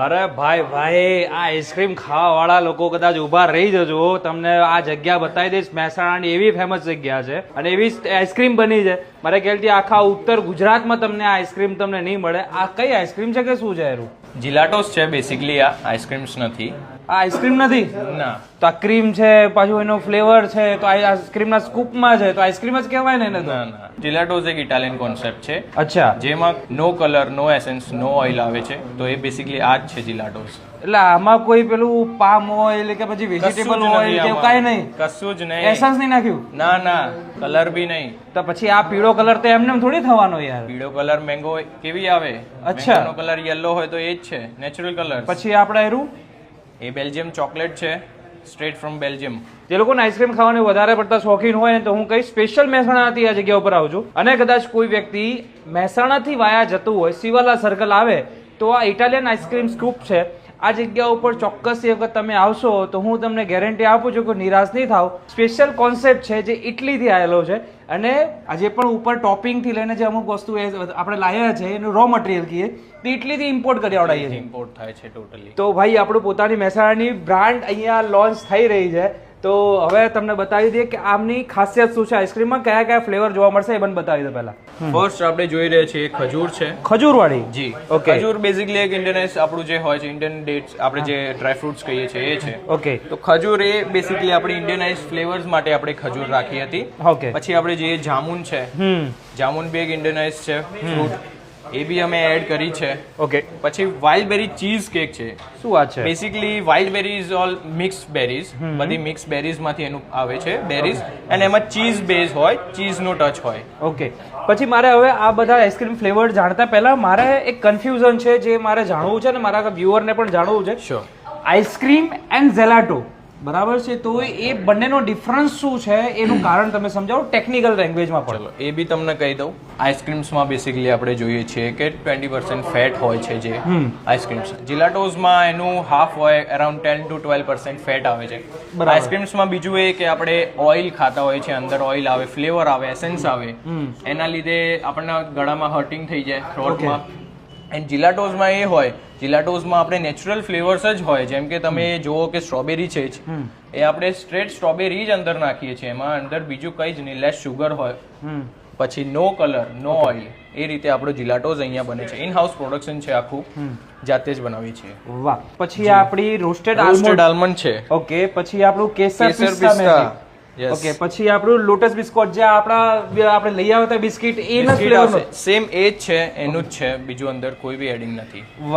અરે ભાઈ આ આઈસ્ક્રીમ ખાવા વાળા લોકો કદાચ ઉભા રહી જજો, તમને આ જગ્યા બતાવી દઈશ. મહેસાણાની એવી ફેમસ જગ્યા છે અને એવી આઈસ્ક્રીમ બની છે, મારે ખ્યાલથી આખા ઉત્તર ગુજરાતમાં તમને આ આઈસ્ક્રીમ તમને નહીં મળે. આ કઈ આઈસ્ક્રીમ છે કે શું છે એનું? જીલાટોસ છે બેસિકલી, આ આઈસ્ક્રીમ્સ નથી. આ આઈસ્ક્રીમ નથી ના, તો આ ક્રીમ છે, પાછું એનો ફ્લેવર છે, તો આ આઈસ્ક્રીમના સ્કૂપમાં છે, તો આઈસ્ક્રીમ જ કહેવાય ને એને તો. ના. જીલાટોસ એક ઇટાલિયન કોન્સેપ્ટ છે. અચ્છા, જેમાં નો કલર, નો એસેન્સ, નો ઓઇલ આવે છે. તો એ બેસિકલી આ જ છે જીલાટોસ. એટલે આમાં કોઈ પેલું પામ ઓઇલ કે પછી વેજીટેબલ ઓઇલ કે કઈ નહીં? કશું જ નહીં. એસન્સ નહીં નાખ્યું? ના, કલર બી નહીં. તો પછી આ પીળો કલર તો એમને થોડી થવાનો યાર. પીળો કલર મેંગો કેવી આવે? અચ્છા, મેંગોનો કલર યલો હોય તો એ જ છે, નેચરલ કલર. પછી આપણે એરું એ બેલ્જિયમ ચોકલેટ છે, સ્ટ્રેટ ફ્રોમ બેલ્જિયમ. જે લોકોને આઈસ્ક્રીમ ખાવાની વધારે પડતા શોખીન હોય ને, તો હું કઈ સ્પેશિયલ મહેસાણાથી આ જગ્યા ઉપર આવું છું. અને કદાચ કોઈ વ્યક્તિ મહેસાણાથી વાયા જતું હોય, સિવાલા સર્કલ આવે, તો આ ઇટાલિયન આઈસ્ક્રીમ સ્કૂપ છે. આ જગ્યા ઉપર ચોક્કસ એ વખત તમે આવશો તો હું તમને ગેરંટી આપું છું કે નિરાશ નહીં થાવ. સ્પેશિયલ કોન્સેપ્ટ છે જે ઇટલીથી આવેલો છે, અને આજે પણ ઉપર ટોપિંગથી લઈને જે અમુક વસ્તુ આપણે લાવ્યા છે એનું રો મટીરિયલ કહીએ તો ઇટલીથી ઇમ્પોર્ટ કરી આવડાવીએ છીએ. ઇમ્પોર્ટ થાય છે ટોટલી. તો ભાઈ આપણું પોતાની મહેસાણાની બ્રાન્ડ અહીંયા લોન્ચ થઈ રહી છે. તો હવે તમને બતાવી દઈએ કે આમની ખાસિયત શું છે, આઈસ્ક્રીમમાં કયા કયા ફ્લેવર જોવા મળશે એ પણ બતાવી દો. પહેલા ફર્સ્ટ આપણે જોઈ રહ્યા છીએ ખજૂર છે. ખજૂર વાળી? જી, ઓકે. ખજૂર બેઝિકલી એક ઇન્ડિયન આપણું જે હોય છે, ઇન્ડિયન ડેટ્સ આપણે જે ડ્રાય ફ્રૂટ્સ કહીએ છીએ એ છે. ઓકે. તો ખજૂર એ બેઝિકલી આપણી ઇન્ડિયનાઇઝ ફ્લેવર્સ માટે આપણે ખજૂર રાખી હતી. ઓકે. પછી આપણે જે જામુન છે, જામુન બી એક ઇન્ડિયનાઇઝ છે ફ્રૂટ, એ બી અમે એડ કરી છે. ઓકે. પછી વાઇલ્ડ બેરી ચીઝ કેક છે. શું વાત છે? Basically wild berry is all mix berries, બધી મિક્સ બેરીઝ માંથી એનું આવે છે બેરીઝ, અને એમાં ચીઝ બેઝ હોય, ચીઝ નો ટચ હોય. ઓકે. પછી મારે હવે આ બધા આઈસ્ક્રીમ ફ્લેવર જાણતા પહેલા મારે એક કન્ફ્યુઝન છે જે મારે જાણવું છે, અને મારા વ્યુઅરને પણ જાણવું છે. શ્યોર. આઈસ્ક્રીમ એન્ડ ઝેલાટો બરાબર છે, તો એ બંનેનો ડિફરન્સ શું છે એનું કારણ તમે સમજાવો ટેકનિકલ લેંગ્વેજમાં પણ. ચલો એ બી તમને કહી દઉં. આઈસ્ક્રીમ્સમાં બેસિકલી આપણે જોઈએ છીએ કે 20% ફેટ હોય છે જે આઈસ્ક્રીમ્સ. જીલાટોઝમાં એનું હાફ હોય, અરાઉન્ડ 10 to 12% ફેટ આવે છે. આઈસ્ક્રીમ્સમાં બીજું એ કે આપણે ઓઇલ ખાતા હોય છે, અંદર ઓઇલ આવે, ફ્લેવર આવે, એસેન્સ આવે, એના લીધે આપણને ગળામાં હર્ટિંગ થઈ જાય, થ્રોટમાં. એન્ડ જીલાટોઝમાં એ હોય, જીલાટોઝમાં આપણે નેચરલ ફ્લેવર્સ જ હોય. જેમ કે તમે જુઓ કે સ્ટ્રોબેરી છે જ, એ આપણે સ્ટ્રેટ સ્ટ્રોબેરી જ અંદર નાખીએ છીએ, એમાં અંદર બીજું કંઈ જ નહીં, લેસ શુગર હોય. પછી નો કલર, નો ઓઇલ, એ રીતે આપણો જીલાટોઝ અહીંયા બને છે. ઇન હાઉસ પ્રોડક્શન છે આખું, જાતે જ બનાવીએ છીએ. વાહ. પછી આપણી રોસ્ટેડ આલમંડ છે. ઓકે. પછી આપણું કેસર પિસ્તા. ઓકે. પછી આપણું લોટસ બિસ્કોટ જે આપણે લઈ આવ્યા હતા બિસ્કિટ, એના ફ્લેવર સેમ એ જ છે, એનું જ છે, બીજું અંદર કોઈ બી એડિંગ નથી. વાહ.